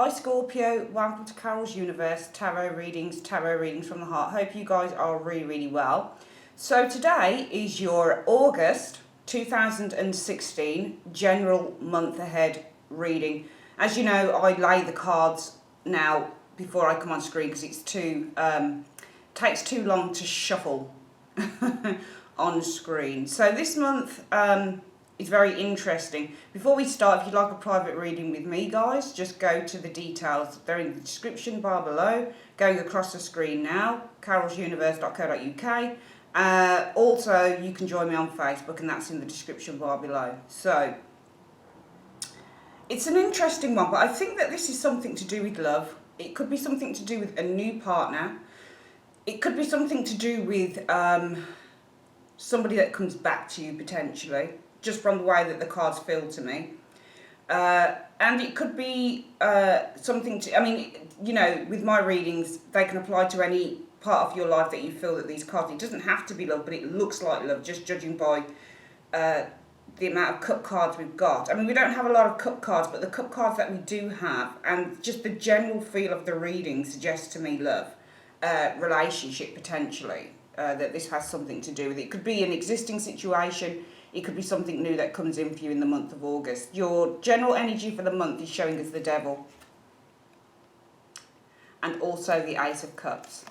Hi Scorpio, welcome to Carol's Universe, tarot readings from the heart. Hope you guys are really well. So today is your August 2016 general month ahead reading. As you know, I lay the cards now before I come on screen because it's takes too long to shuffle on screen. So this month it's very interesting. Before we start, if you'd like a private reading with me, guys, just go to the details. They're in the description bar below. Going across the screen now, carolsuniverse.co.uk. Also, you can join me on Facebook, and that's in the description bar below. So, it's an interesting one, but I think that this is something to do with love. It could be something to do with a new partner. It could be something to do with somebody that comes back to you, potentially, just from the way that the cards feel to me. And it could be something to, I mean, you know, with my readings, they can apply to any part of your life that you feel that these cards, it doesn't have to be love, but it looks like love, just judging by the amount of cup cards we've got. I mean, we don't have a lot of cup cards, but the cup cards that we do have, and just the general feel of the reading suggests to me love, relationship potentially, that this has something to do with. It could be an existing situation. It could be something new that comes in for you in the month of August. Your general energy for the month is showing us the Devil. And also the Ace of Cups.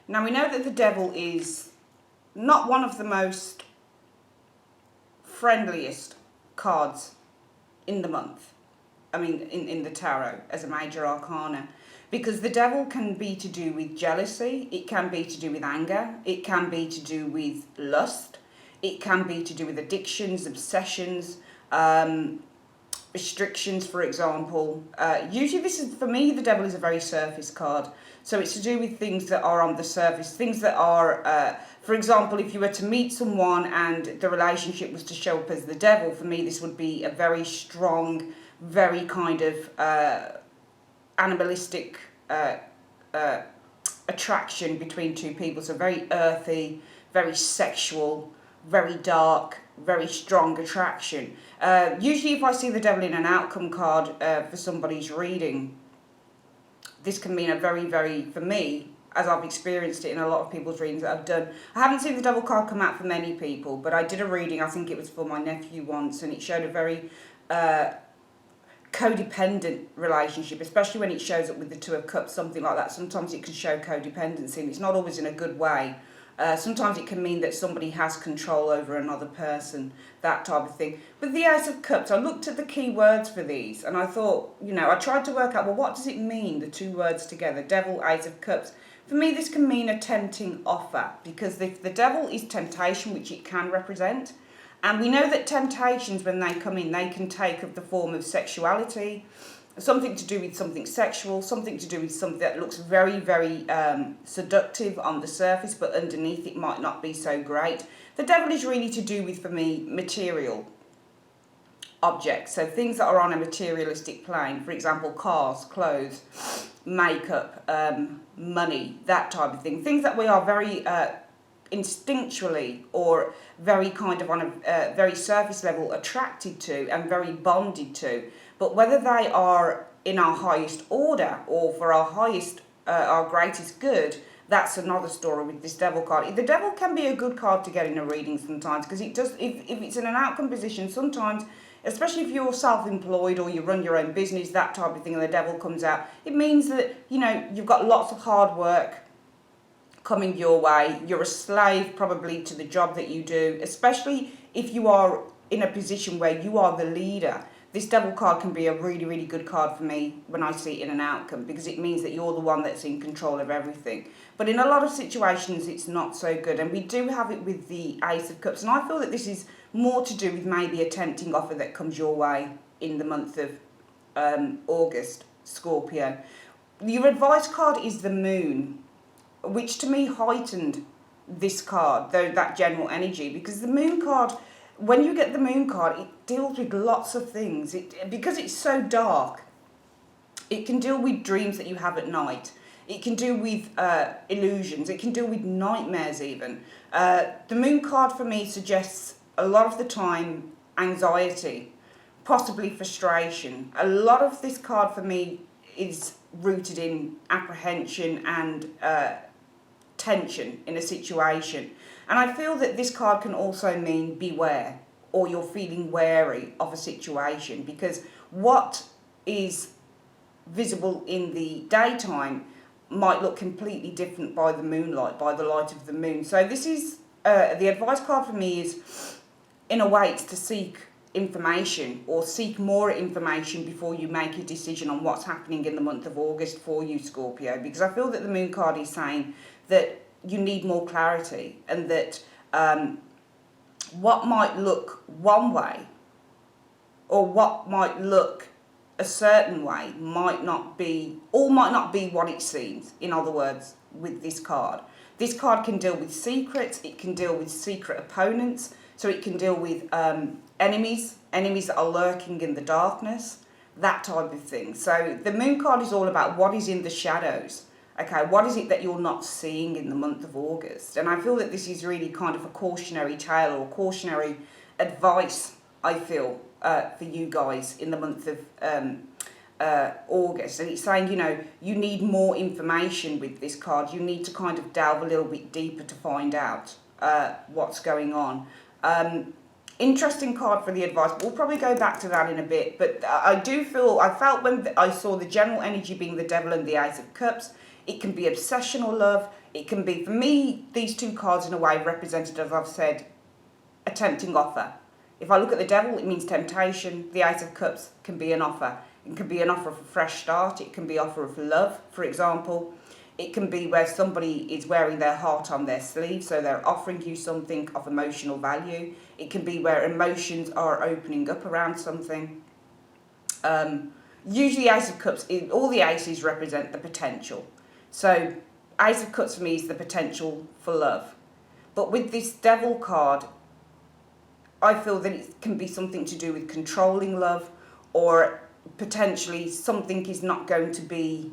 Now we know that the Devil is not one of the most friendliest cards in the month. I mean, in the tarot as a major arcana. Because the Devil can be to do with jealousy, it can be to do with anger, it can be to do with lust, it can be to do with addictions, obsessions, restrictions, for example. Usually this is, for me, the Devil is a very surface card. So it's to do with things that are on the surface, things that are, for example, if you were to meet someone and the relationship was to show up as the Devil, for me this would be a very strong, very kind of animalistic attraction between two people. So very earthy, very sexual, very dark, very strong attraction. Usually if I see the Devil in an outcome card for somebody's reading, this can mean a very, for me, as I've experienced it in a lot of people's readings that I've done. I haven't seen the Devil card come out for many people, but I did a reading, I think it was for my nephew once, and it showed a very codependent relationship, especially when it shows up with the Two of Cups, something like that. Sometimes it can show codependency, and it's not always in a good way. Sometimes it can mean that somebody has control over another person, that type of thing. But the Ace of Cups, I looked at the key words for these, and I thought, you know, I tried to work out, well, what does it mean, the two words together, Devil, Ace of Cups? For me, this can mean a tempting offer, because if the Devil is temptation, which it can represent, and we know that temptations, when they come in, they can take of the form of sexuality, something to do with something sexual, something to do with something that looks very seductive on the surface, but underneath it might not be so great. The Devil is really to do with, for me, material objects. So things that are on a materialistic plane, for example, cars, clothes, makeup, money, that type of thing. Things that we are very instinctually or very kind of on a very surface level attracted to and very bonded to, but whether they are in our highest order or for our highest our greatest good, that's another story with this Devil card. The Devil can be a good card to get in a reading sometimes, because it does, if it's in an outcome position, sometimes, especially if you're self-employed or you run your own business, that type of thing, and the Devil comes out, it means that, you know, you've got lots of hard work coming your way. You're a slave probably to the job that you do, especially if you are in a position where you are the leader. This Devil card can be a really good card for me when I see it in an outcome, because it means that you're the one that's in control of everything. But in a lot of situations it's not so good, and we do have it with the Ace of Cups, and I feel that this is more to do with maybe a tempting offer that comes your way in the month of August, Scorpio. Your advice card is the Moon, which to me heightened this card, though, that general energy, because the Moon card, when you get the Moon card, it deals with lots of things. Because it's so dark, it can deal with dreams that you have at night. It can deal with illusions. It can deal with nightmares even. The Moon card for me suggests a lot of the time anxiety, possibly frustration. A lot of this card for me is rooted in apprehension and tension in a situation. And I feel that this card can also mean beware, or you're feeling wary of a situation, because what is visible in the daytime might look completely different by the moonlight, by the light of the moon. So this is, the advice card for me is, in a way, it's to seek information or seek more information before you make a decision on what's happening in the month of August for you, Scorpio, because I feel that the moon card is saying that you need more clarity, and that what might look one way or what might look a certain way might not be what it seems. In other words, with this card can deal with secrets, it can deal with secret opponents, so it can deal with enemies that are lurking in the darkness, that type of thing. So the moon card is all about what is in the shadows. Okay, what is it that you're not seeing in the month of August? And I feel that this is really kind of a cautionary tale, or cautionary advice, I feel, for you guys in the month of August. And it's saying, you know, you need more information with this card. You need to kind of delve a little bit deeper to find out what's going on. Interesting card for the advice. We'll probably go back to that in a bit. But I felt when I saw the general energy being the Devil and the Ace of Cups, it can be obsession or love. It can be, for me, these two cards in a way represented, as I've said, a tempting offer. If I look at the Devil, it means temptation. The Ace of Cups can be an offer. It can be an offer of a fresh start. It can be an offer of love, for example. It can be where somebody is wearing their heart on their sleeve, so they're offering you something of emotional value. It can be where emotions are opening up around something. Usually Ace of Cups, all the aces represent the potential. So Ace of Cups for me is the potential for love. But with this Devil card, I feel that it can be something to do with controlling love, or potentially something is not going to be...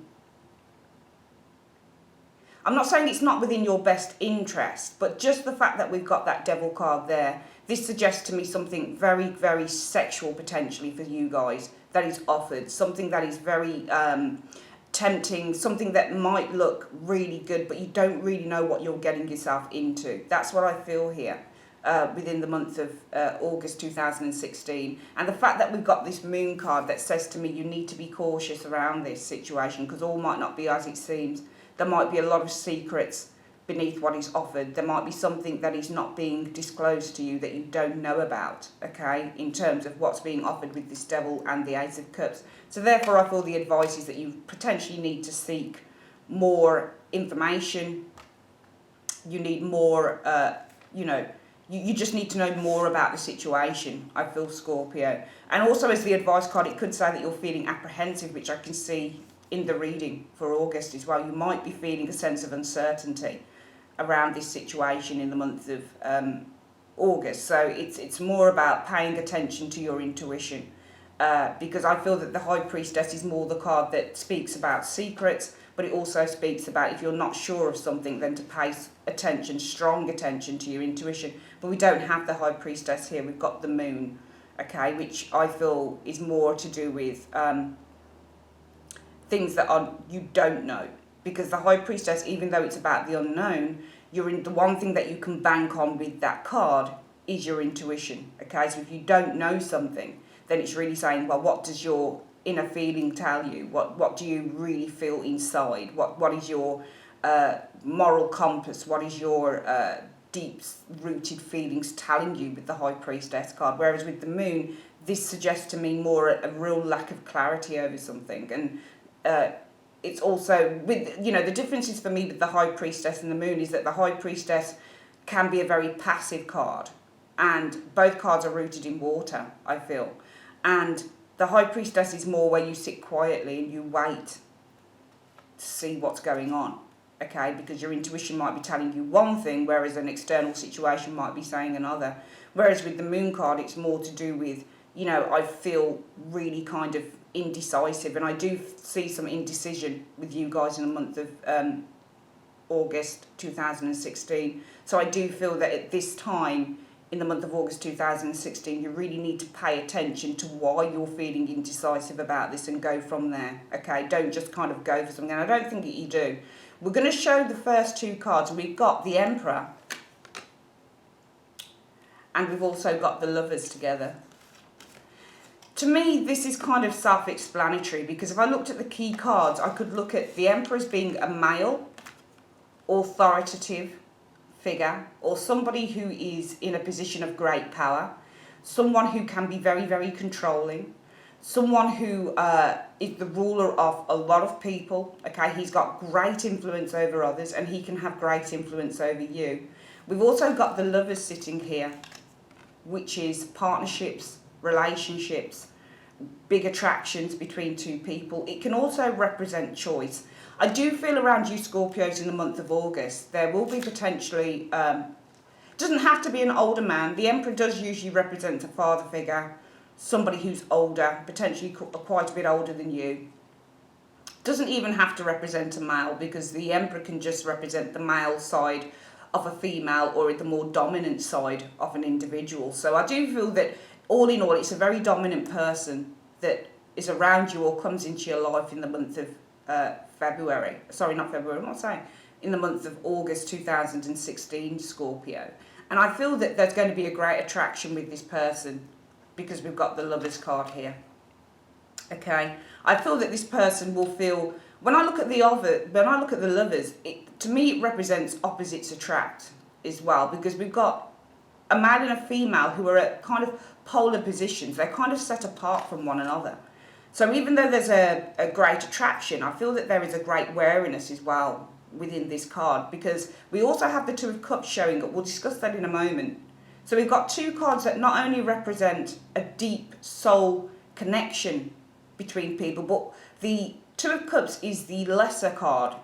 I'm not saying it's not within your best interest, but just the fact that we've got that Devil card there, this suggests to me something very, very sexual potentially for you guys that is offered, something that is very tempting, something that might look really good, but you don't really know what you're getting yourself into. That's what I feel here within the month of August 2016. And the fact that we've got this moon card that says to me you need to be cautious around this situation, because all might not be as it seems. There might be a lot of secrets beneath what is offered. There might be something that is not being disclosed to you that you don't know about, okay, in terms of what's being offered with this Devil and the Ace of Cups. So therefore, I feel the advice is that you potentially need to seek more information. You need more, you just need to know more about the situation, I feel, Scorpio. And also as the advice card, it could say that you're feeling apprehensive, which I can see in the reading for August as well. You might be feeling a sense of uncertainty around this situation in the month of August. So it's more about paying attention to your intuition, because I feel that the High Priestess is more the card that speaks about secrets, but it also speaks about if you're not sure of something, then to pay attention, strong attention to your intuition. But we don't have the High Priestess here. We've got the Moon, okay, which I feel is more to do with things that you don't know, because the High Priestess, even though it's about the unknown, the one thing that you can bank on with that card is your intuition. Okay, so if you don't know something, then it's really saying, well, what does your inner feeling tell you? What do you really feel inside? What is your moral compass? What is your deep rooted feelings telling you with the High Priestess card? Whereas with the Moon, this suggests to me more a real lack of clarity over something. And it's also, with the differences for me with the High Priestess and the Moon is that the High Priestess can be a very passive card, and both cards are rooted in water, I feel. And the High Priestess is more where you sit quietly and you wait to see what's going on, okay? Because your intuition might be telling you one thing, whereas an external situation might be saying another. Whereas with the Moon card, it's more to do with, I feel really kind of indecisive, and I do see some indecision with you guys in the month of August 2016. So I do feel that at this time in the month of August 2016, you really need to pay attention to why you're feeling indecisive about this and go from there, okay? Don't just kind of go for something, and I don't think that you do. We're going to show the first two cards. We've got the Emperor, and we've also got the Lovers together. To me, this is kind of self-explanatory, because if I looked at the key cards, I could look at the Emperor as being a male, authoritative figure, or somebody who is in a position of great power, someone who can be very, very controlling, someone who is the ruler of a lot of people, okay? He's got great influence over others, and he can have great influence over you. We've also got the Lovers sitting here, which is partnerships, relationships, big attractions between two people. It can also represent choice. I do feel around you Scorpios in the month of August, there will be potentially, doesn't have to be an older man. The Emperor does usually represent a father figure, somebody who's older, potentially quite a bit older than you. Doesn't even have to represent a male, because the Emperor can just represent the male side of a female, or the more dominant side of an individual. So I do feel that all in all, it's a very dominant person that is around you or comes into your life in the month of February. Sorry, not February, I'm not saying. In the month of August 2016, Scorpio. And I feel that there's going to be a great attraction with this person, because we've got the Lovers card here. Okay? I feel that this person will feel, when I look at the Lovers, to me it represents opposites attract as well, because we've got a male and a female who are at kind of polar positions. They're kind of set apart from one another. So even though there's a great attraction, I feel that there is a great wariness as well within this card, because we also have the Two of Cups showing up. We'll discuss that in a moment. So we've got two cards that not only represent a deep soul connection between people, but the Two of Cups is the lesser card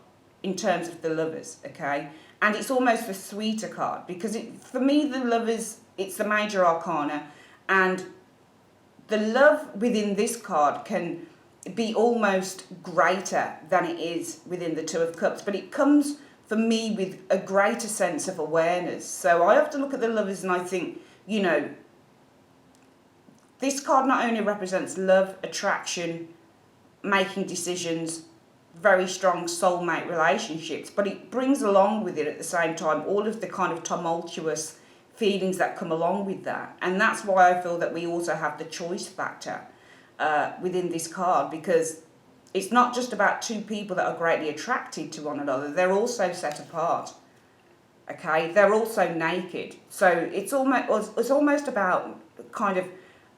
in terms of the Lovers, okay? And it's almost the sweeter card, because for me, the Lovers, it's the major arcana, and the love within this card can be almost greater than it is within the Two of Cups, but it comes for me with a greater sense of awareness. So I have to look at the Lovers and I think, you know, this card not only represents love, attraction, making decisions, very strong soulmate relationships, but it brings along with it at the same time all of the kind of tumultuous feelings that come along with that. And that's why I feel that we also have the choice factor within this card, because it's not just about two people that are greatly attracted to one another, they're also set apart, okay? They're also naked. So it's almost about kind of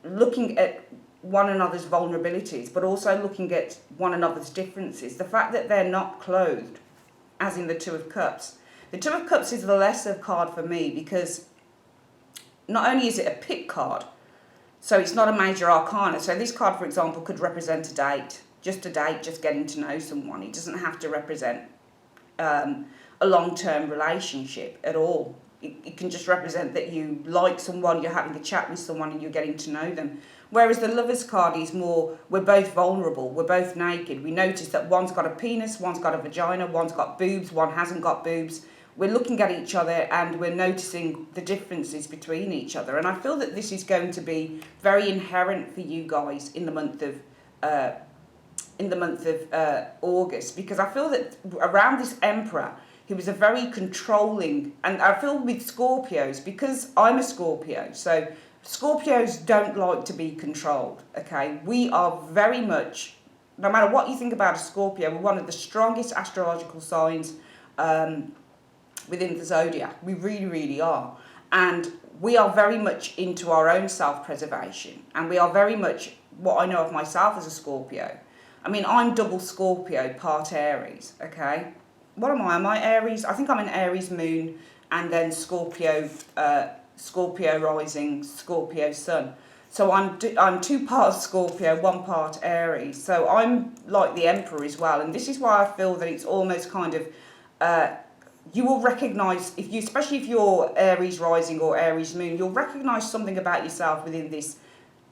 looking at one another's vulnerabilities, but also looking at one another's differences. The fact that they're not clothed, as in the Two of Cups. The Two of Cups is the lesser card for me, because not only is it a pick card, so it's not a major arcana. So this card, for example, could represent a date, just getting to know someone. It doesn't have to represent a long-term relationship at all. It can just represent that you like someone, you're having a chat with someone and you're getting to know them. Whereas the Lovers card is more, we're both vulnerable, we're both naked. We notice that one's got a penis, one's got a vagina, one's got boobs, one hasn't got boobs. We're looking at each other and we're noticing the differences between each other. And I feel that this is going to be very inherent for you guys in the month of August, because I feel that around this Emperor, he was a very controlling, and I feel with Scorpios, because I'm a Scorpio, so Scorpios don't like to be controlled, okay? We are very much, no matter what you think about a Scorpio, we're one of the strongest astrological signs within the zodiac. We really, really are. And we are very much into our own self-preservation, and we are very much what I know of myself as a Scorpio. I mean, I'm double Scorpio, part Aries, okay? What am I? Am I Aries? I think I'm an Aries moon, and then Scorpio rising, Scorpio sun. So I'm two parts Scorpio, one part Aries. So I'm like the Emperor as well, and this is why I feel that it's almost kind of you will recognise, especially if you're Aries rising or Aries moon, you'll recognise something about yourself within this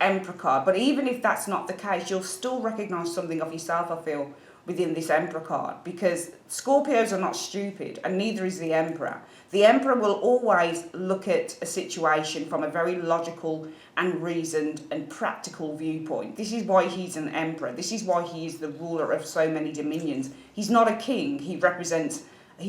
Emperor card. But even if that's not the case, you'll still recognise something of yourself, I feel, within this Emperor card, because Scorpios are not stupid, and neither is the Emperor. The Emperor will always look at a situation from a very logical and reasoned and practical viewpoint. This is why he's an Emperor. This is why he is the ruler of so many dominions. He's not a king. He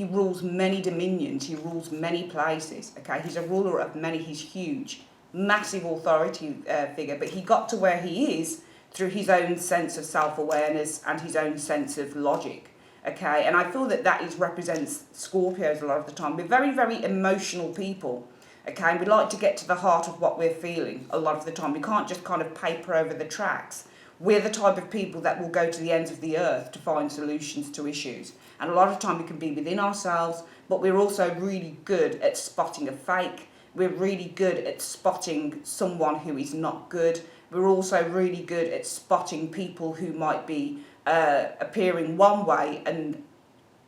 rules many dominions. He rules many places. Okay, he's a ruler of many. He's huge, massive authority figure. But he got to where he is through his own sense of self-awareness and his own sense of logic. Okay, and I feel that represents Scorpios a lot of the time. We're very, very emotional people. Okay, and we like to get to the heart of what we're feeling a lot of the time. We can't just kind of paper over the tracks. We're the type of people that will go to the ends of the earth to find solutions to issues. And a lot of the time we can be within ourselves, but we're also really good at spotting a fake. We're really good at spotting someone who is not good. We're also really good at spotting people who might be appearing one way and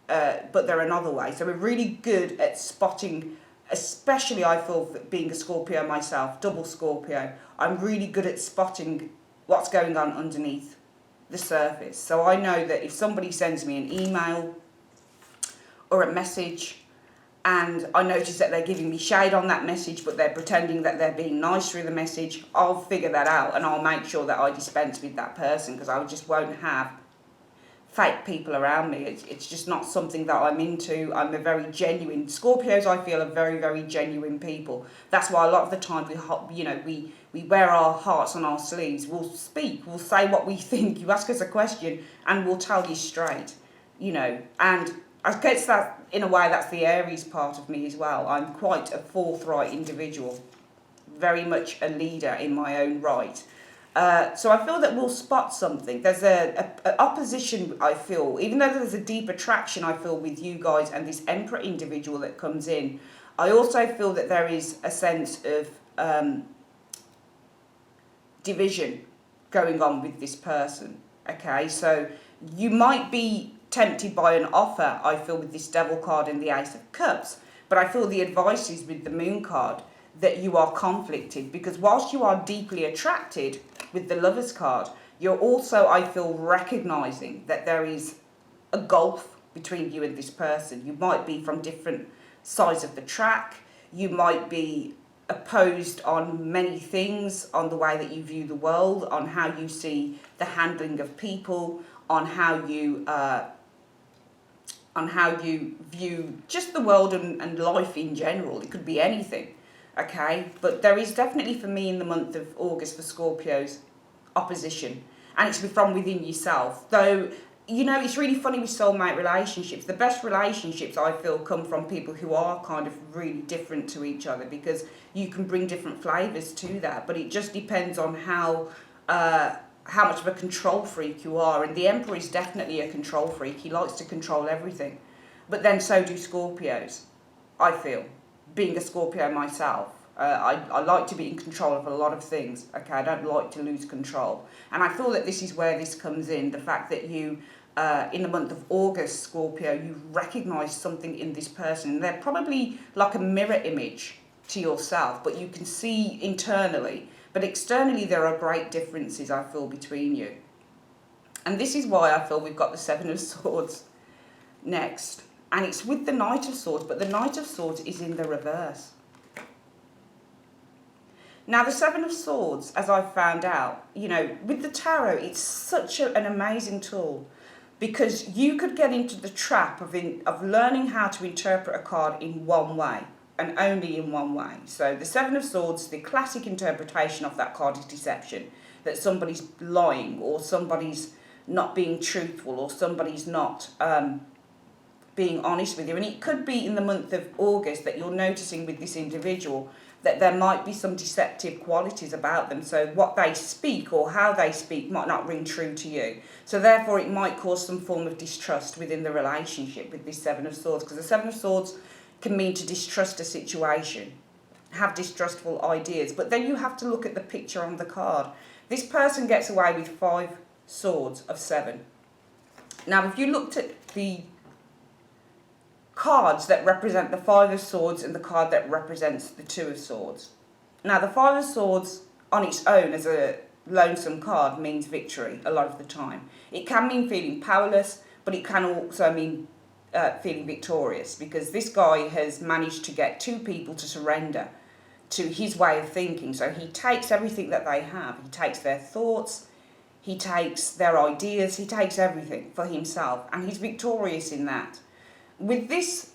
but they're another way. So we're really good at spotting, especially I feel being a Scorpio myself, double Scorpio, I'm really good at spotting what's going on underneath the surface. So I know that if somebody sends me an email or a message and I notice that they're giving me shade on that message, but they're pretending that they're being nice through the message, I'll figure that out and I'll make sure that I dispense with that person, because I just won't have fake people around me. It's just not something that I'm into. I'm a very genuine... Scorpios, I feel, are very, very genuine people. That's why a lot of the time we wear our hearts on our sleeves. We'll speak, we'll say what we think. You ask us a question and we'll tell you straight, and I guess that, in a way, that's the Aries part of me as well. I'm quite a forthright individual, very much a leader in my own right. So I feel that we'll spot something. There's a opposition, I feel, even though there's a deep attraction, I feel, with you guys and this Emperor individual that comes in. I also feel that there is a sense of division going on with this person. Okay, so you might be tempted by an offer, I feel, with this Devil card and the Ace of Cups, but I feel the advice is with the Moon card that you are conflicted, because whilst you are deeply attracted with the Lovers card, you're also, I feel, recognizing that there is a gulf between you and this person. You might be from different sides of the track. You might be opposed on many things, on the way that you view the world, on how you see the handling of people, on how you view just the world and life in general. It could be anything. Okay, but there is definitely, for me, in the month of August for Scorpios, opposition, and it's from within yourself. Though, it's really funny with soulmate relationships. The best relationships, I feel, come from people who are kind of really different to each other, because you can bring different flavours to that, but it just depends on how much of a control freak you are. And the Emperor is definitely a control freak. He likes to control everything, but then so do Scorpios, I feel. Being a Scorpio myself, I like to be in control of a lot of things. Okay, I don't like to lose control, and I feel that this is where this comes in. The fact that you, in the month of August, Scorpio, you recognise something in this person. They're probably like a mirror image to yourself, but you can see internally. But externally, there are great differences, I feel, between you. And this is why I feel we've got the Seven of Swords next. And it's with the Knight of Swords, but the Knight of Swords is in the reverse. Now, the Seven of Swords, as I've found out, with the tarot, it's such an amazing tool, because you could get into the trap of learning how to interpret a card in one way, and only in one way. So the Seven of Swords, the classic interpretation of that card is deception, that somebody's lying, or somebody's not being truthful, or somebody's not... being honest with you. And it could be in the month of August that you're noticing with this individual that there might be some deceptive qualities about them. So what they speak or how they speak might not ring true to you. So therefore it might cause some form of distrust within the relationship with this Seven of Swords, because the Seven of Swords can mean to distrust a situation, have distrustful ideas. But then you have to look at the picture on the card. This person gets away with 5 swords of 7. Now, if you looked at the cards that represent the 5 of Swords and the card that represents the 2 of Swords. Now, the 5 of Swords on its own as a lonesome card means victory a lot of the time. It can mean feeling powerless, but it can also mean feeling victorious, because this guy has managed to get two people to surrender to his way of thinking. So he takes everything that they have. He takes their thoughts, he takes their ideas, he takes everything for himself, and he's victorious in that. With this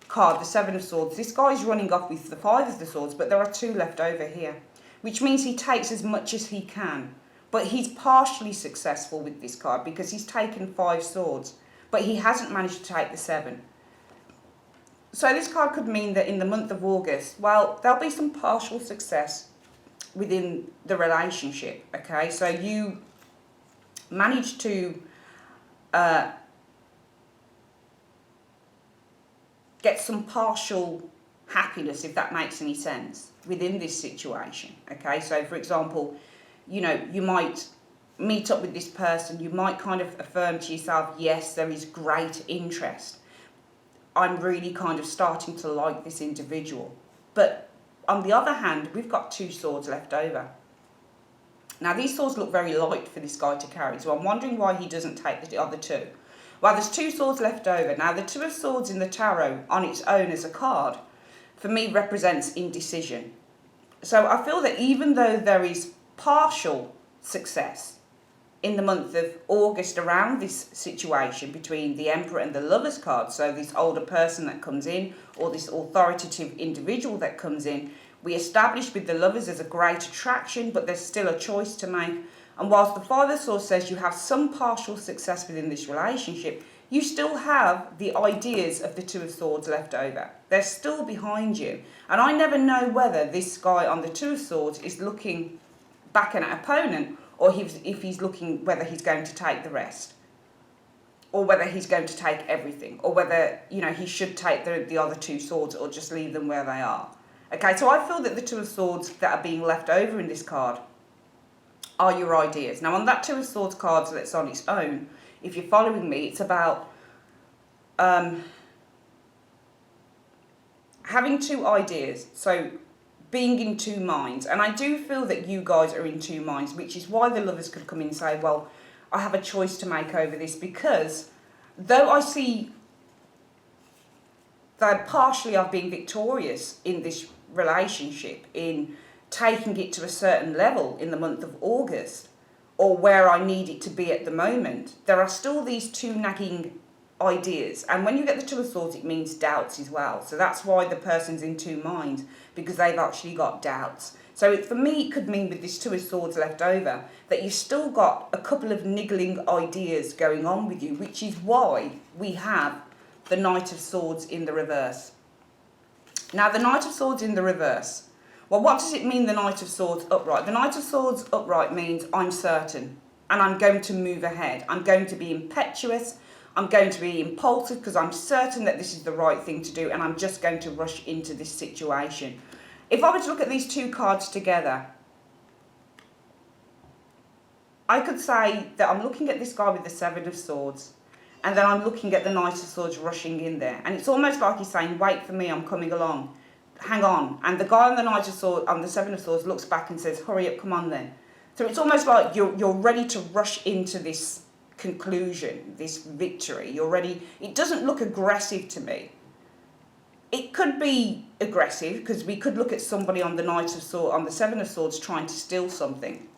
card, the Seven of Swords, this guy's running off with the Five of the Swords, but there are two left over here, which means he takes as much as he can. But he's partially successful with this card because he's taken 5 swords, but he hasn't managed to take the 7. So this card could mean that in the month of August, well, there'll be some partial success within the relationship, okay? So you manage to get some partial happiness, if that makes any sense, within this situation, okay? So for example, you know, you might meet up with this person, you might kind of affirm to yourself, yes, there is great interest. I'm really kind of starting to like this individual. But on the other hand, we've got 2 swords left over. Now these swords look very light for this guy to carry, so I'm wondering why he doesn't take the other 2. Well, there's 2 swords left over. Now the 2 of Swords in the tarot on its own as a card, for me, represents indecision. So I feel that even though there is partial success in the month of August around this situation between the Emperor and the Lovers card, so this older person that comes in, or this authoritative individual that comes in, we established with the Lovers as a great attraction, but there's still a choice to make. And whilst the Five of Swords says you have some partial success within this relationship, you still have the ideas of the 2 of Swords left over. They're still behind you. And I never know whether this guy on the 2 of Swords is looking back at an opponent, or if he's looking whether he's going to take the rest, or whether he's going to take everything, or whether, you know, he should take the other 2 swords or just leave them where they are. Okay, so I feel that the 2 of Swords that are being left over in this card are your ideas. Now on that 2 of Swords card that's on its own, if you're following me, it's about having 2 ideas. So being in 2 minds. And I do feel that you guys are in 2 minds, which is why the Lovers could come in and say, well, I have a choice to make over this, because though I see that partially I've been victorious in this relationship, in taking it to a certain level in the month of August, or where I need it to be at the moment, there are still these 2 nagging ideas. And when you get the 2 of Swords, it means doubts as well. So that's why the person's in 2 minds, because they've actually got doubts. So for me, it could mean with this 2 of Swords left over that you've still got a couple of niggling ideas going on with you, which is why we have the Knight of Swords in the reverse. Now the Knight of Swords in the reverse, well, what does it mean, the Knight of Swords upright? The Knight of Swords upright means I'm certain and I'm going to move ahead. I'm going to be impetuous. I'm going to be impulsive because I'm certain that this is the right thing to do, and I'm just going to rush into this situation. If I were to look at these 2 cards together, I could say that I'm looking at this guy with the 7 of Swords, and then I'm looking at the Knight of Swords rushing in there. And it's almost like he's saying, wait for me, I'm coming along. Hang on. And the guy on the Knight of Swords, on the 7 of Swords, looks back and says, hurry up, come on then. So it's almost like you're ready to rush into this conclusion, this victory. You're ready. It doesn't look aggressive to me. It could be aggressive, because we could look at somebody on the Knight of Swords, on the 7 of Swords, trying to steal something,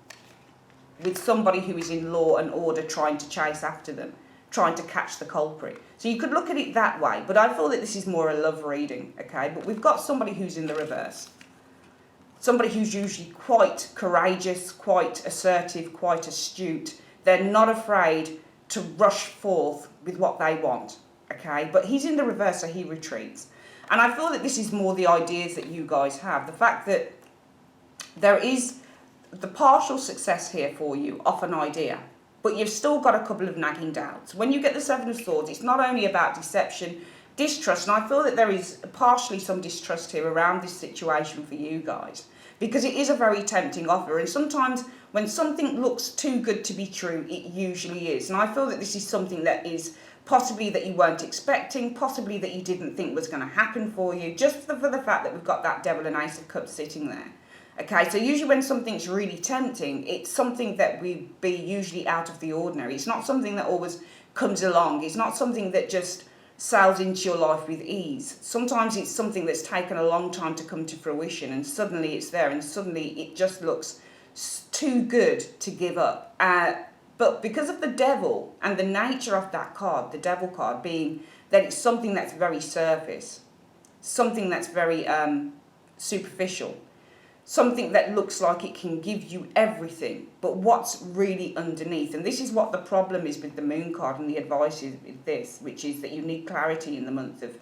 with somebody who is in law and order trying to chase after them, trying to catch the culprit. So you could look at it that way, but I feel that this is more a love reading, okay? But we've got somebody who's in the reverse. Somebody who's usually quite courageous, quite assertive, quite astute. They're not afraid to rush forth with what they want, okay? But he's in the reverse, so he retreats. And I feel that this is more the ideas that you guys have. The fact that there is the partial success here for you off an idea, but you've still got a couple of nagging doubts. When you get the 7 of Swords, it's not only about deception, distrust, and I feel that there is partially some distrust here around this situation for you guys, because it is a very tempting offer, and sometimes when something looks too good to be true, it usually is. And I feel that this is something that is possibly that you weren't expecting, possibly that you didn't think was going to happen for you, just for the fact that we've got that Devil and Ace of Cups sitting there. Okay, so usually when something's really tempting, it's something that would be usually out of the ordinary. It's not something that always comes along. It's not something that just sails into your life with ease. Sometimes it's something that's taken a long time to come to fruition, and suddenly it's there, and suddenly it just looks too good to give up. But because of the devil and the nature of that card, the devil card being that it's something that's very surface, something that's very superficial, something that looks like it can give you everything, but what's really underneath. And this is what the problem is with the moon card, and the advice is with this, which is that you need clarity in the month of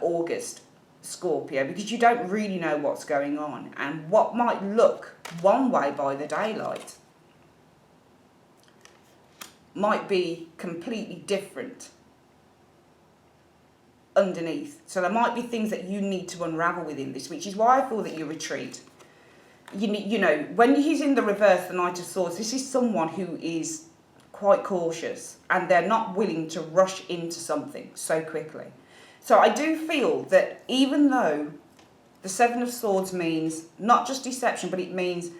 August, Scorpio, because you don't really know what's going on, and what might look one way by the daylight might be completely different underneath. So there might be things that you need to unravel within this, which is why I feel that you retreat. You know, when he's in the reverse, the Knight of Swords, this is someone who is quite cautious, and they're not willing to rush into something so quickly. So I do feel that even though the Seven of Swords means not just deception, but it means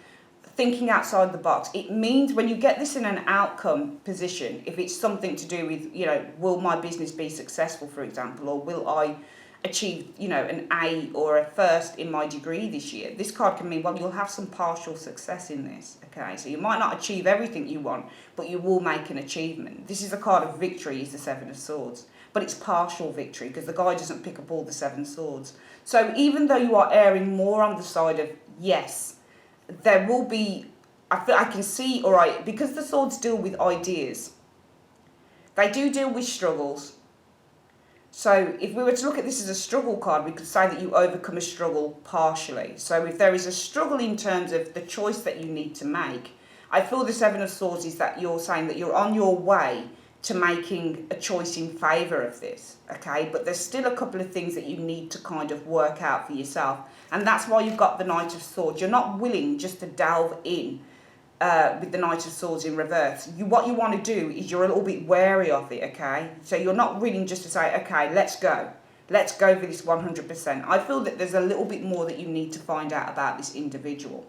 thinking outside the box. It means when you get this in an outcome position, if it's something to do with, you know, will my business be successful, for example, or will I achieve, you know, an A or a first in my degree this year, this card can mean, well, you'll have some partial success in this, okay? So you might not achieve everything you want, but you will make an achievement. This is a card of victory, is the Seven of Swords, but it's partial victory because the guy doesn't pick up all the seven swords. So even though you are erring more on the side of yes, there will be, I can see, all right, because the swords deal with ideas, they do deal with struggles. So if we were to look at this as a struggle card, we could say that you overcome a struggle partially. So if there is a struggle in terms of the choice that you need to make, I feel the Seven of Swords is that you're saying that you're on your way to making a choice in favour of this, okay? But there's still a couple of things that you need to kind of work out for yourself. And that's why you've got the Knight of Swords. You're not willing just to delve in with the Knight of Swords in reverse. What you want to do is you're a little bit wary of it, okay? So you're not willing just to say, okay, let's go. Let's go for this 100%. I feel that there's a little bit more that you need to find out about this individual.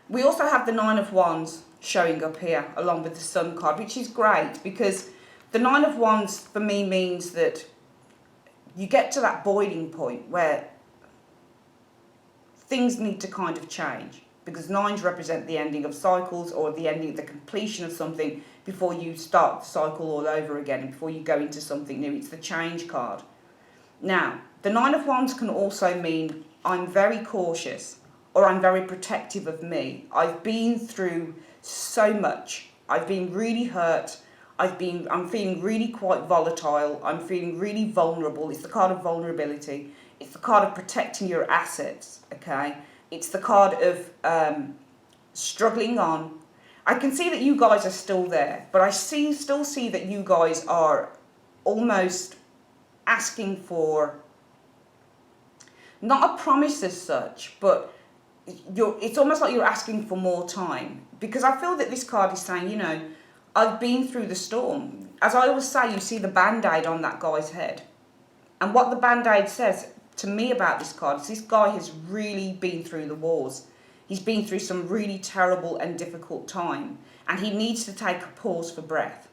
We also have the Nine of Wands showing up here along with the Sun card, which is great because the Nine of Wands for me means that you get to that boiling point where things need to kind of change, because nines represent the ending of cycles or the ending, the completion of something before you start the cycle all over again and before you go into something new. It's the change card. Now, the Nine of Wands can also mean I'm very cautious or I'm very protective of me. I've been through so much. I've been really hurt. I'm feeling really quite volatile. I'm feeling really vulnerable. It's the card of vulnerability. It's the card of protecting your assets, okay? It's the card of struggling on. I can see that you guys are still there, but I still see that you guys are almost asking for, not a promise as such, but it's almost like you're asking for more time, because I feel that this card is saying, you know, I've been through the storm. As I always say, you see the band-aid on that guy's head. And what the band-aid says to me about this card is this guy has really been through the wars. He's been through some really terrible and difficult time. And he needs to take a pause for breath,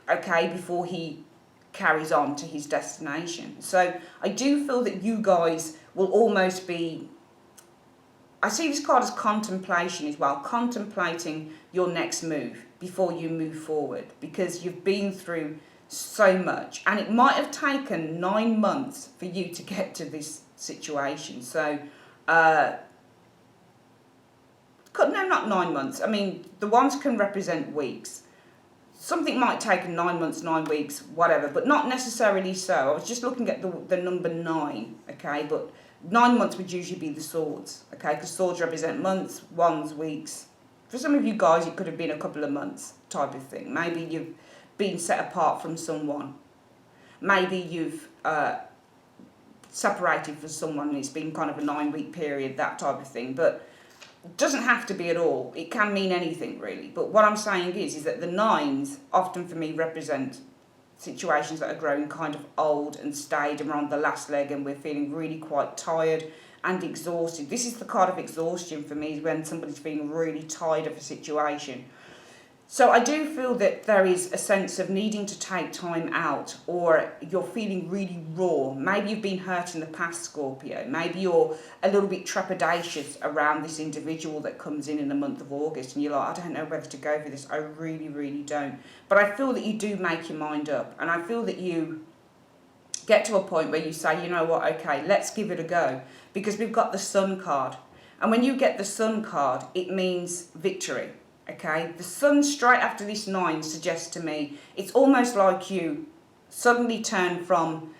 okay, before he carries on to his destination. So I do feel that you guys will almost be, I see this card as contemplation as well, contemplating your next move before you move forward, because you've been through so much, and it might have taken 9 months for you to get to this situation. So, no, not 9 months. I mean, the ones can represent weeks. Something might take 9 months, 9 weeks, whatever, but not necessarily so. I was just looking at the number 9, okay, but 9 months would usually be the swords, okay, because swords represent months, wands, weeks. For some of you guys, it could have been a couple of months type of thing. Maybe you've been set apart from someone. Maybe you've separated from someone and it's been kind of a 9-week period, that type of thing. But it doesn't have to be at all. It can mean anything, really. But what I'm saying is that the nines often for me represent situations that are growing kind of old and staid and we're on the last leg and we're feeling really quite tired and exhausted. This is the card of exhaustion for me, when somebody's feeling really tired of a situation. So I do feel that there is a sense of needing to take time out, or you're feeling really raw. Maybe you've been hurt in the past, Scorpio. Maybe you're a little bit trepidatious around this individual that comes in the month of August, and you're like, I don't know whether to go for this. I really, really don't. But I feel that you do make your mind up, and I feel that you get to a point where you say, you know what, okay, let's give it a go, because we've got the Sun card. And when you get the Sun card, it means victory. Okay, the Sun straight after this 9 suggests to me, it's almost like you suddenly turn from,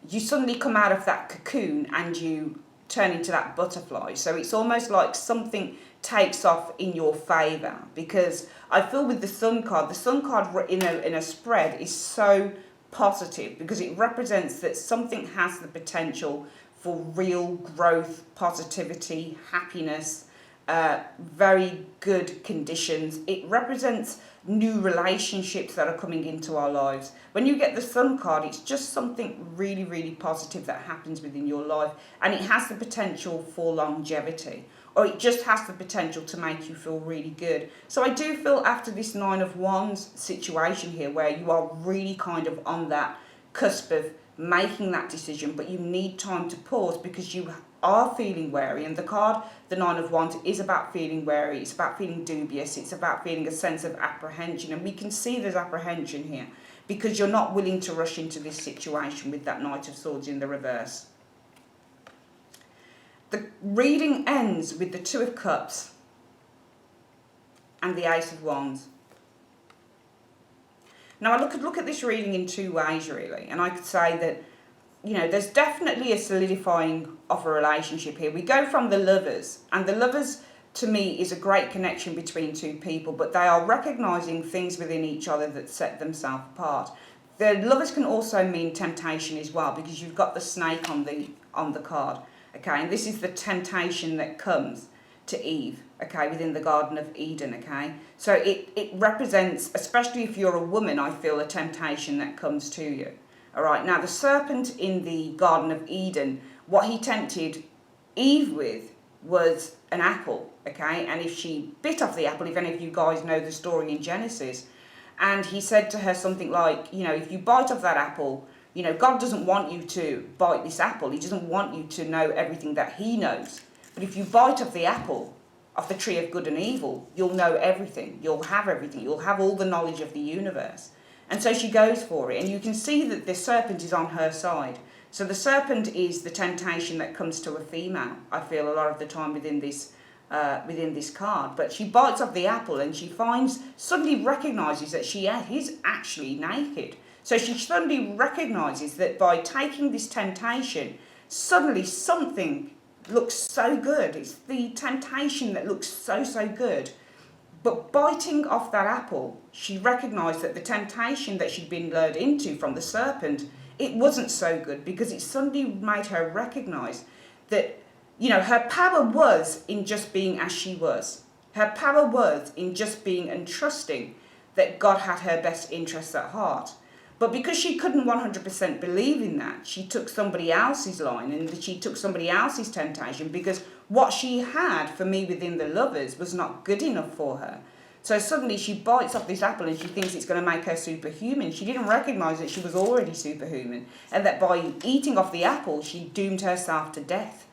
you suddenly come out of that cocoon and you turn into that butterfly. So it's almost like something takes off in your favour, because I feel with the Sun card in a spread is so positive, because it represents that something has the potential for real growth, positivity, happiness, very good conditions. It represents new relationships that are coming into our lives. When you get the Sun card, it's just something really, really positive that happens within your life, and it has the potential for longevity, or it just has the potential to make you feel really good. So I do feel after this 9 of Wands situation here, where you are really kind of on that cusp of making that decision, but you need time to pause, because you are feeling wary. And the card, the 9 of Wands, is about feeling wary. It's about feeling dubious. It's about feeling a sense of apprehension. And we can see there's apprehension here, because you're not willing to rush into this situation with that Knight of Swords in the reverse. The reading ends with the 2 of Cups and the Ace of Wands. Now, I could look at this reading in 2 ways, really. And I could say that, you know, there's definitely a solidifying of a relationship here. We go from the Lovers, and the Lovers, to me, is a great connection between 2 people, but they are recognising things within each other that set themselves apart. The Lovers can also mean temptation as well, because you've got the snake on the card, okay? And this is the temptation that comes to Eve, okay, within the Garden of Eden, okay? So it represents, especially if you're a woman, I feel, a temptation that comes to you. All right, now the serpent in the Garden of Eden, what he tempted Eve with was an apple, okay? And if she bit off the apple, if any of you guys know the story in Genesis, and he said to her something like, you know, if you bite off that apple, you know, God doesn't want you to bite this apple. He doesn't want you to know everything that he knows. But if you bite off the apple, of the tree of good and evil, you'll know everything. You'll have everything. You'll have all the knowledge of the universe. And so she goes for it, and you can see that the serpent is on her side. So the serpent is the temptation that comes to a female, I feel, a lot of the time within this card. But she bites off the apple, and she suddenly recognises that she is actually naked. So she suddenly recognises that by taking this temptation, suddenly something looks so good. It's the temptation that looks so, so good. But biting off that apple, she recognised that the temptation that she'd been lured into from the serpent, it wasn't so good, because it suddenly made her recognise that, you know, her power was in just being as she was. Her power was in just being and trusting that God had her best interests at heart. But because she couldn't 100% believe in that, she took somebody else's line, and she took somebody else's temptation, because what she had for me within the Lovers was not good enough for her. So suddenly she bites off this apple and she thinks it's going to make her superhuman. She didn't recognise that she was already superhuman, and that by eating off the apple, she doomed herself to death.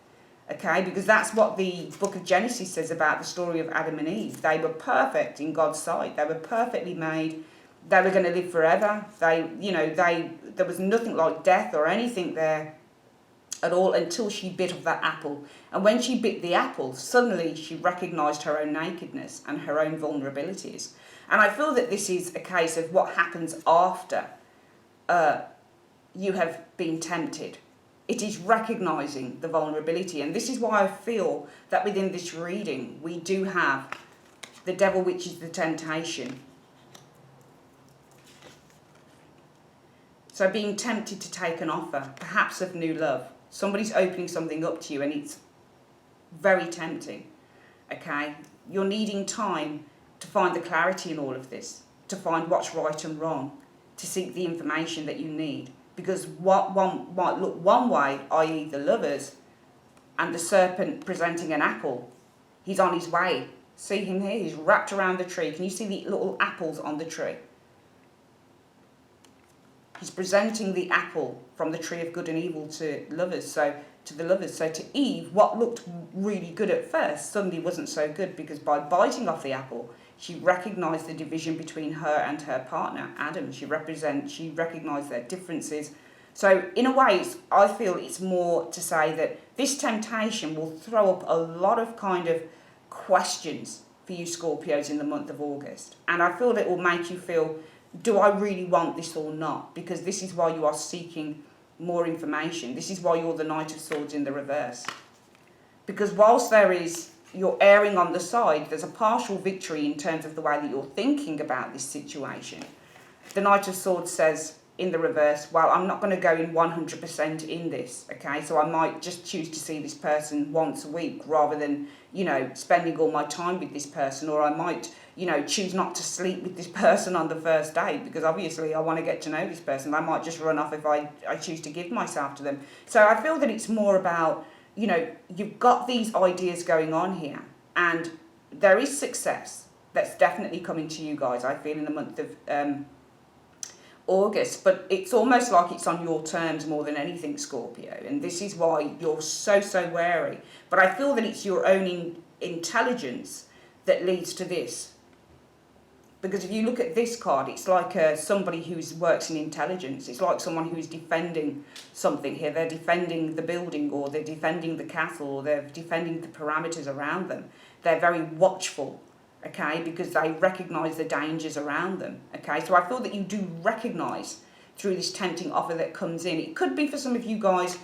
Okay, because that's what the book of Genesis says about the story of Adam and Eve. They were perfect in God's sight. They were perfectly made. They were going to live forever. There was nothing like death or anything there at all until she bit of that apple. And when she bit the apple, suddenly she recognised her own nakedness and her own vulnerabilities. And I feel that this is a case of what happens after you have been tempted. It is recognising the vulnerability. And this is why I feel that within this reading, we do have the devil, which is the temptation. So being tempted to take an offer, perhaps of new love. Somebody's opening something up to you and it's very tempting, okay? You're needing time to find the clarity in all of this, to find what's right and wrong, to seek the information that you need. because what one might look one way, i.e. the lovers, and the serpent presenting an apple, he's on his way. See him here, he's wrapped around the tree. Can you see the little apples on the tree? He's presenting the apple from the tree of good and evil to lovers, so to the lovers. So to Eve, what looked really good at first suddenly wasn't so good, because by biting off the apple, she recognised the division between her and her partner, Adam. She recognised their differences. So in a way, I feel it's more to say that this temptation will throw up a lot of kind of questions for you Scorpios in the month of August. And I feel that it will make you feel, do I really want this or not? Because this is why you are seeking more information. This is why you're the Knight of Swords in the reverse. Because whilst you're erring on the side, there's a partial victory in terms of the way that you're thinking about this situation. The Knight of Swords says in the reverse, well, I'm not going to go in 100% in this, okay? So I might just choose to see this person once a week rather than, spending all my time with this person, or I might, choose not to sleep with this person on the first date, because obviously I want to get to know this person. I might just run off if I choose to give myself to them. So I feel that it's more about, you've got these ideas going on here, and there is success that's definitely coming to you guys, I feel, in the month of August, but it's almost like it's on your terms more than anything, Scorpio, and this is why you're so wary. But I feel that it's your own intelligence that leads to this, because if you look at this card, it's like somebody who works in intelligence. It's like someone who's defending something here. They're defending the building, or they're defending the castle, or they're defending the parameters around them. They're very watchful, okay, because they recognise the dangers around them, okay? So I feel that you do recognise through this tempting offer that comes in. It could be for some of you guys,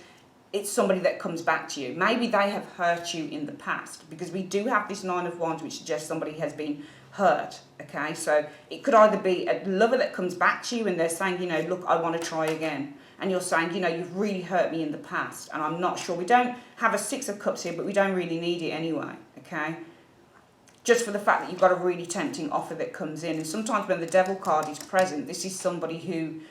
it's somebody that comes back to you. Maybe they have hurt you in the past, because we do have this Nine of Wands, which suggests somebody has been hurt, okay? So it could either be a lover that comes back to you and they're saying, look, I want to try again. And you're saying, you've really hurt me in the past, and I'm not sure. We don't have a Six of Cups here, but we don't really need it anyway, okay? Just for the fact that you've got a really tempting offer that comes in. And sometimes when the Devil card is present, this is somebody who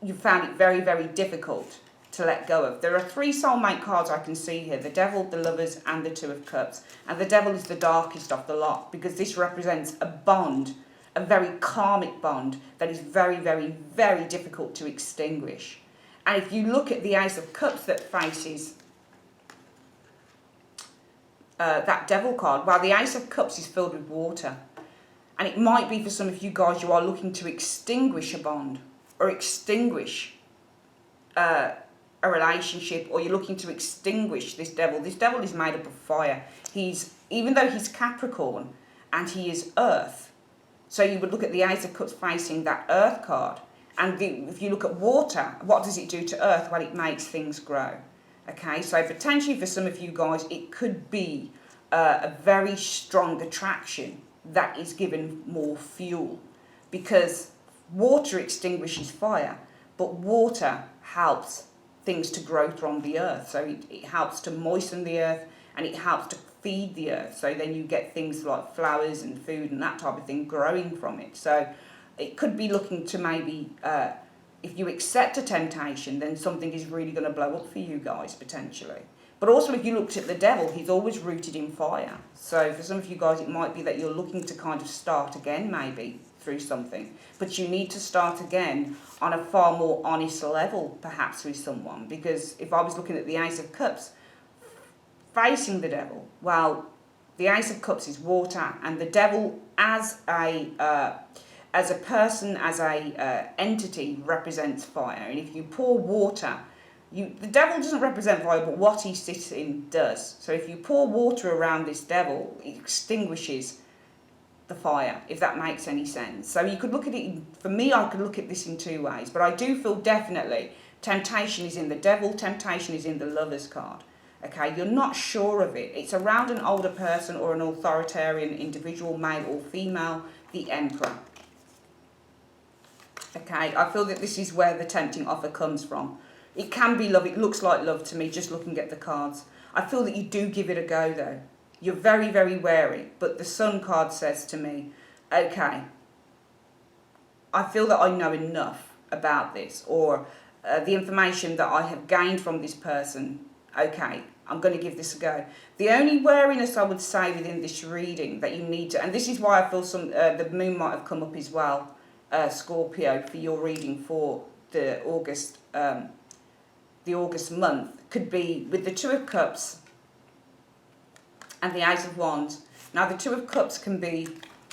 you found it very, very difficult to let go of. There are 3 soulmate cards I can see here: the Devil, the Lovers, and the Two of Cups. And the Devil is the darkest of the lot, because this represents a bond, a very karmic bond that is very, very, very difficult to extinguish. And if you look at the Ace of Cups that faces that Devil card, well, the Ace of Cups is filled with water. And it might be for some of you guys, you are looking to extinguish a bond, or extinguish a relationship, or you're looking to extinguish this Devil. This Devil is made up of fire. Even though he's Capricorn and he is Earth, so you would look at the Ace of Cups facing that Earth card. And if you look at water, what does it do to Earth? Well, it makes things grow. Okay, so potentially for some of you guys, it could be a very strong attraction that is given more fuel, because water extinguishes fire, but water helps things to grow from the earth. So it helps to moisten the earth, and it helps to feed the earth. So then you get things like flowers and food and that type of thing growing from it. So it could be looking to maybe... if you accept a temptation, then something is really going to blow up for you guys, potentially. But also, if you looked at the Devil, he's always rooted in fire. So for some of you guys, it might be that you're looking to kind of start again, maybe, through something. But you need to start again on a far more honest level, perhaps, with someone. Because if I was looking at the Ace of Cups facing the Devil, well, the Ace of Cups is water, and the Devil as a person, as a entity, represents fire. And if you pour water, the Devil doesn't represent fire, but what he sits in does. So if you pour water around this Devil, it extinguishes the fire, if that makes any sense. So you could look at it, for me, I could look at this in 2 ways. But I do feel definitely temptation is in the Devil, temptation is in the Lovers card. Okay, you're not sure of it. It's around an older person or an authoritarian individual, male or female, the Emperor. Okay, I feel that this is where the tempting offer comes from. It can be love. It looks like love to me, just looking at the cards. I feel that you do give it a go, though. You're very, very wary. But the Sun card says to me, okay, I feel that I know enough about this. Or the information that I have gained from this person, okay, I'm going to give this a go. The only wariness I would say within this reading that you need to, and this is why I feel the moon might have come up as well, Scorpio, for your reading for the August month, could be with the Two of Cups and the Ace of Wands. Now the Two of Cups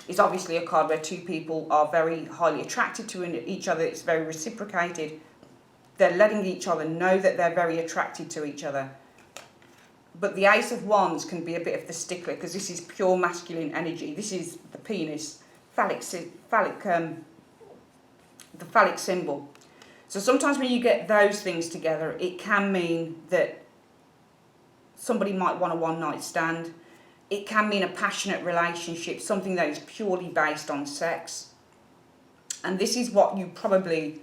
is obviously a card where two people are very highly attracted to each other. It's very reciprocated. They're letting each other know that they're very attracted to each other. But the Ace of Wands can be a bit of the stickler, because this is pure masculine energy. This is the penis, the phallic symbol. So sometimes when you get those things together, it can mean that somebody might want a one-night stand. It can mean a passionate relationship, something that is purely based on sex. And this is what you probably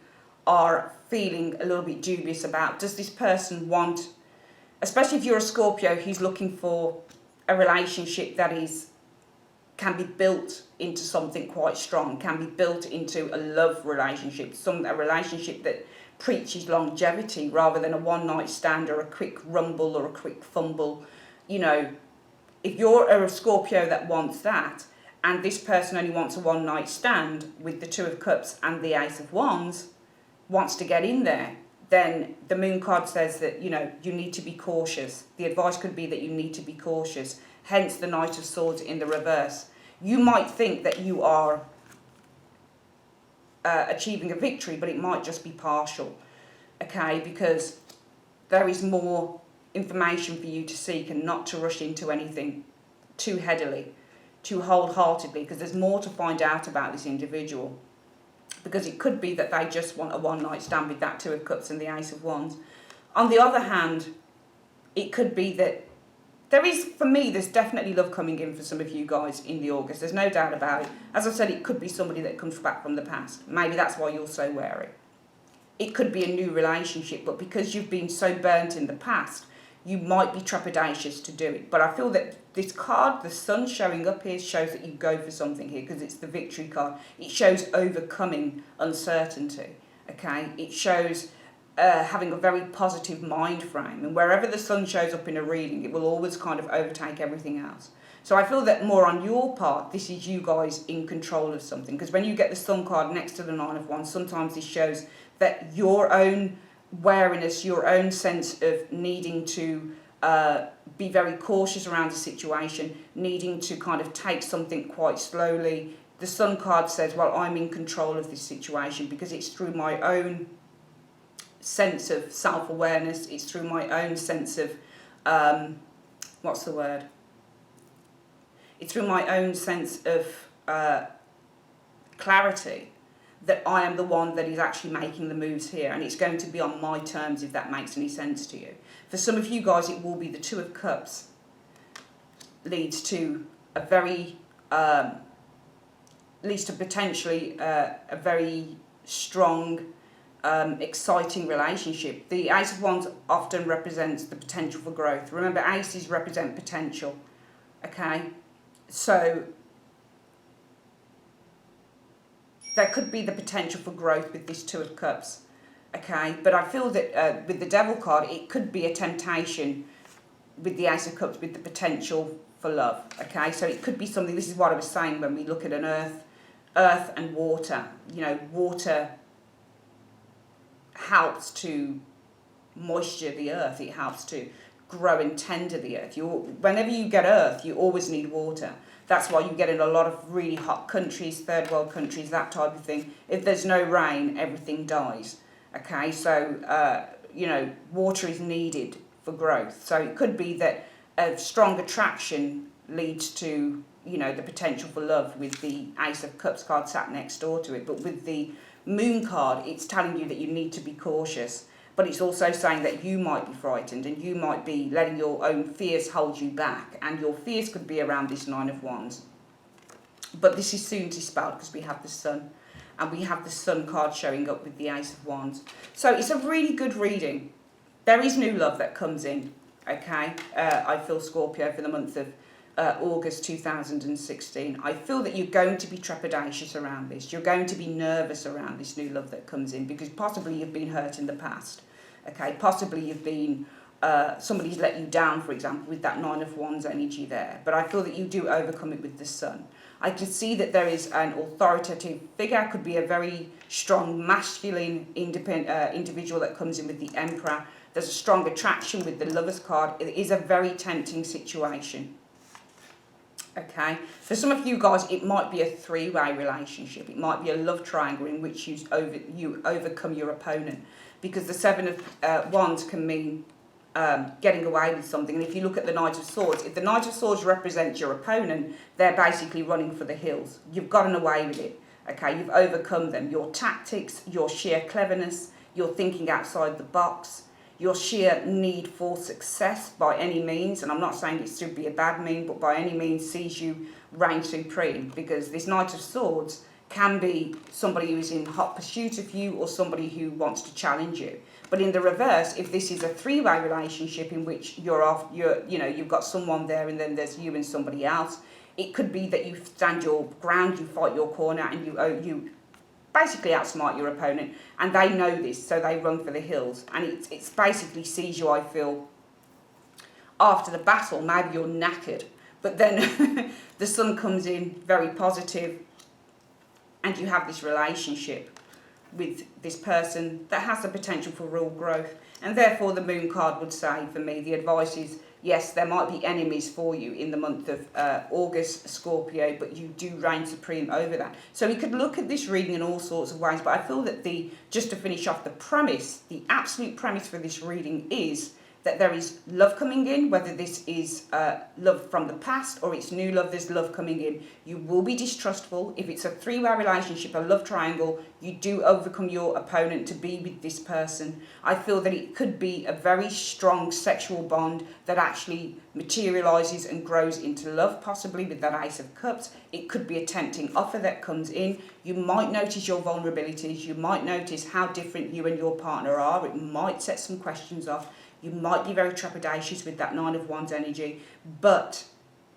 are feeling a little bit dubious about. Does this person want, especially if you're a Scorpio, he's looking for a relationship that can be built into something quite strong, can be built into a love relationship, a relationship that preaches longevity rather than a one-night stand or a quick rumble or a quick fumble. You know, if you're a Scorpio that wants that, and this person only wants a one-night stand with the Two of Cups and the Ace of Wands, wants to get in there, then the moon card says that, you know, you need to be cautious. The advice could be that you need to be cautious, hence the Knight of Swords in the reverse. You might think that you are achieving a victory, but it might just be partial, okay, because there is more information for you to seek, and not to rush into anything too headily, too wholeheartedly, because there's more to find out about this individual. Because it could be that they just want a one-night stand with that Two of Cups and the Ace of Wands. On the other hand, it could be that there's definitely love coming in for some of you guys in the August. There's no doubt about it. As I said, it could be somebody that comes back from the past. Maybe that's why you're so wary. It could be a new relationship, but because you've been so burnt in the past, you might be trepidatious to do it. But I feel that this card, the Sun showing up here, shows that you go for something here, because it's the victory card. It shows overcoming uncertainty, okay? It shows having a very positive mind frame. And wherever the Sun shows up in a reading, it will always kind of overtake everything else. So I feel that more on your part, this is you guys in control of something. Because when you get the Sun card next to the Nine of Wands, sometimes this shows that your own wariness, your own sense of needing to be very cautious around the situation, needing to kind of take something quite slowly. The Sun card says, well, I'm in control of this situation because it's through my own sense of self-awareness, it's through my own sense of, it's through my own sense of clarity that I am the one that is actually making the moves here, and it's going to be on my terms, if that makes any sense to you. For some of you guys, it will be the Two of Cups leads to a very, leads to potentially a very strong, exciting relationship. The Ace of Wands often represents the potential for growth. Remember, aces represent potential, okay? So there could be the potential for growth with this Two of Cups, okay? But I feel that with the Devil card, it could be a temptation with the Ace of Cups, with the potential for love, okay? So it could be something, this is what I was saying when we look at an earth and water. You know, water helps to moisture the earth. It helps to grow and tender the earth. Whenever you get earth, you always need water. That's why you get in a lot of really hot countries, third world countries, that type of thing. If there's no rain, everything dies. Okay, so, you know, water is needed for growth. So it could be that a strong attraction leads to, you know, the potential for love with the Ace of Cups card sat next door to it. But with the Moon card, it's telling you that you need to be cautious. But it's also saying that you might be frightened and you might be letting your own fears hold you back. And your fears could be around this Nine of Wands. But this is soon dispelled because we have the Sun. And we have the Sun card showing up with the Ace of Wands. So it's a really good reading. There is new love that comes in, okay? I feel Scorpio for the month of August 2016. I feel that you're going to be trepidatious around this. You're going to be nervous around this new love that comes in, because possibly you've been hurt in the past. Okay, possibly you've been, somebody's let you down, for example, with that Nine of Wands energy there. But I feel that you do overcome it with the Sun. I can see that there is an authoritative figure, could be a very strong masculine individual that comes in with the Emperor. There's a strong attraction with the Lover's card. It is a very tempting situation. Okay, for some of you guys, it might be a three-way relationship. It might be a love triangle in which you overcome your opponent, because the Seven of Wands can mean getting away with something. And if you look at the Knight of Swords, if the Knight of Swords represents your opponent, they're basically running for the hills. You've gotten away with it. Okay, you've overcome them. Your tactics, your sheer cleverness, your thinking outside the box, your sheer need for success by any means, and I'm not saying it should be a bad mean, but by any means sees you reign supreme, because this Knight of Swords can be somebody who is in hot pursuit of you, or somebody who wants to challenge you. But in the reverse, if this is a three-way relationship in which you've got someone there and then there's you and somebody else, it could be that you stand your ground, you fight your corner, and you basically outsmart your opponent, and they know this, so they run for the hills. And it's basically sees you, I feel, after the battle. Maybe you're knackered, but then the Sun comes in very positive, and you have this relationship with this person that has the potential for real growth. And therefore the Moon card would say, for me, the advice is, yes, there might be enemies for you in the month of August, Scorpio, but you do reign supreme over that. So we could look at this reading in all sorts of ways, but I feel that just to finish off, the absolute premise for this reading is that there is love coming in, whether this is love from the past or it's new love, there's love coming in. You will be distrustful. If it's a three-way relationship, a love triangle, you do overcome your opponent to be with this person. I feel that it could be a very strong sexual bond that actually materialises and grows into love, possibly with that Ace of Cups. It could be a tempting offer that comes in. You might notice your vulnerabilities. You might notice how different you and your partner are. It might set some questions off. You might be very trepidatious with that Nine of Wands energy, but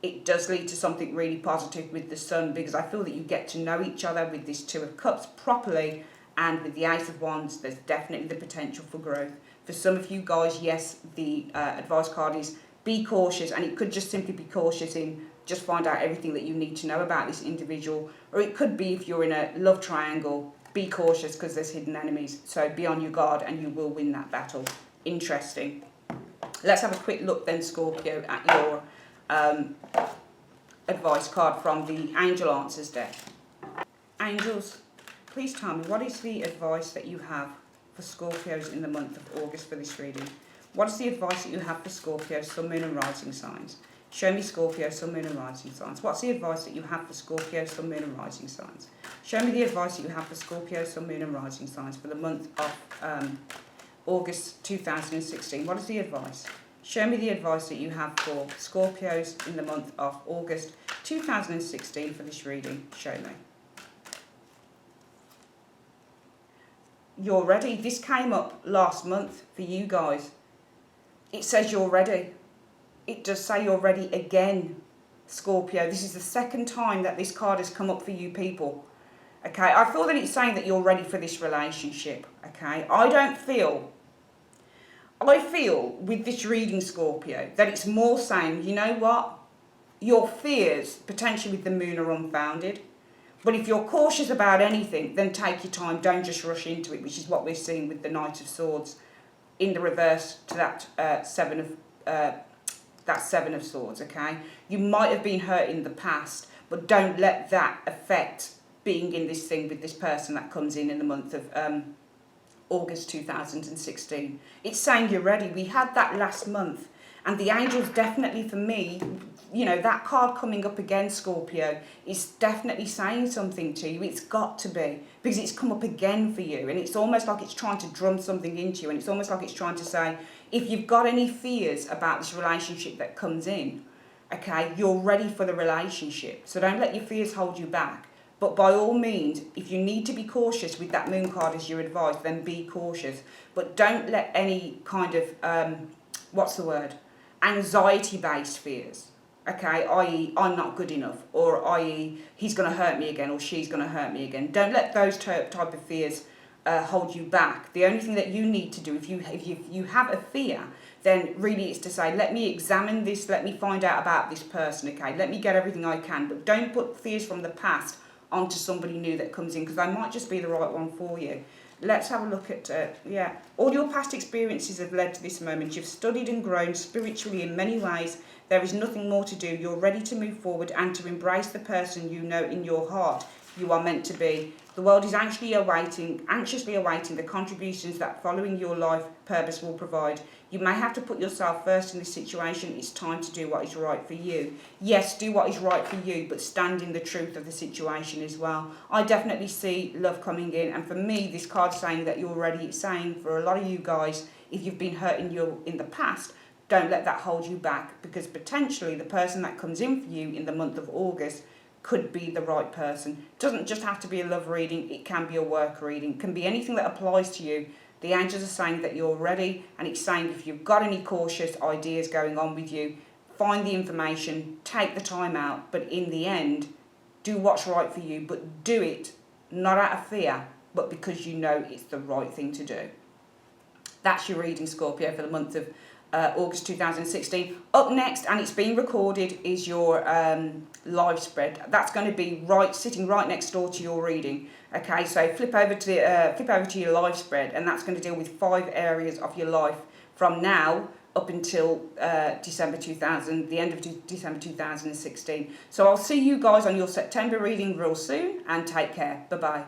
it does lead to something really positive with the Sun, because I feel that you get to know each other with this Two of Cups properly, and with the Ace of Wands, there's definitely the potential for growth. For some of you guys, yes, the advice card is be cautious, and it could just simply be cautious in just find out everything that you need to know about this individual, or it could be if you're in a love triangle, be cautious because there's hidden enemies, so be on your guard and you will win that battle. Interesting. Let's have a quick look then, Scorpio, at your advice card from the Angel Answers deck. Angels, please tell me, what is the advice that you have for Scorpios in the month of August for this reading? What is the advice that you have for Scorpio, Sun, Moon and Rising signs? Show me Scorpio, Sun, Moon and Rising signs. What's the advice that you have for Scorpio, Sun, Moon and Rising signs? Show me the advice that you have for Scorpio, Sun, Moon and Rising signs for the month of August 2016. What is the advice? Show me the advice that you have for Scorpios in the month of August 2016 for this reading. Show me. You're ready. This came up last month for you guys. It says you're ready. It does say you're ready again, Scorpio. This is the second time that this card has come up for you people. Okay, I feel that it's saying that you're ready for this relationship. Okay, I feel with this reading, Scorpio, that it's more saying, you know what? Your fears, potentially with the Moon, are unfounded. But if you're cautious about anything, then take your time. Don't just rush into it, which is what we're seeing with the Knight of Swords in the reverse to that Seven of Swords, okay? You might have been hurt in the past, but don't let that affect being in this thing with this person that comes in the month of August 2016. It's saying you're ready. We had that last month, and the angels definitely, for me, you know, that card coming up again, Scorpio, is definitely saying something to you. It's got to be, because it's come up again for you, and it's almost like it's trying to drum something into you, and it's almost like it's trying to say, if you've got any fears about this relationship that comes in, okay, you're ready for the relationship. So don't let your fears hold you back. But by all means, if you need to be cautious with that Moon card as your advice, then be cautious. But don't let any kind of, anxiety-based fears, okay, i.e. I'm not good enough, or i.e. he's going to hurt me again, or she's going to hurt me again. Don't let those type of fears hold you back. The only thing that you need to do, if you have a fear, then really it's to say, let me examine this, let me find out about this person, okay, let me get everything I can, but don't put fears from the past onto somebody new that comes in, because they might just be the right one for you. Let's have a look at, all your past experiences have led to this moment. You've studied and grown spiritually in many ways. There is nothing more to do. You're ready to move forward and to embrace the person you know in your heart you are meant to be. The world is anxiously awaiting the contributions that following your life purpose will provide. You may have to put yourself first in this situation. It's time to do what is right for you. Yes, do what is right for you, but stand in the truth of the situation as well. I definitely see love coming in, and for me, this card's saying that you're ready. It's saying for a lot of you guys, if you've been hurt in the past, don't let that hold you back, because potentially the person that comes in for you in the month of August could be the right person. It doesn't just have to be a love reading, it can be a work reading, it can be anything that applies to you. The angels are saying that you're ready, and it's saying if you've got any cautious ideas going on with you, find the information, take the time out, but in the end, do what's right for you, but do it not out of fear, but because you know it's the right thing to do. That's your reading, Scorpio, for the month of August 2016. Up next, and it's being recorded, is your live spread. That's going to be sitting right next door to your reading. Okay, so flip over to your live spread, and that's going to deal with 5 areas of your life from now up until the end of December 2016. So I'll see you guys on your September reading real soon, and take care. Bye bye.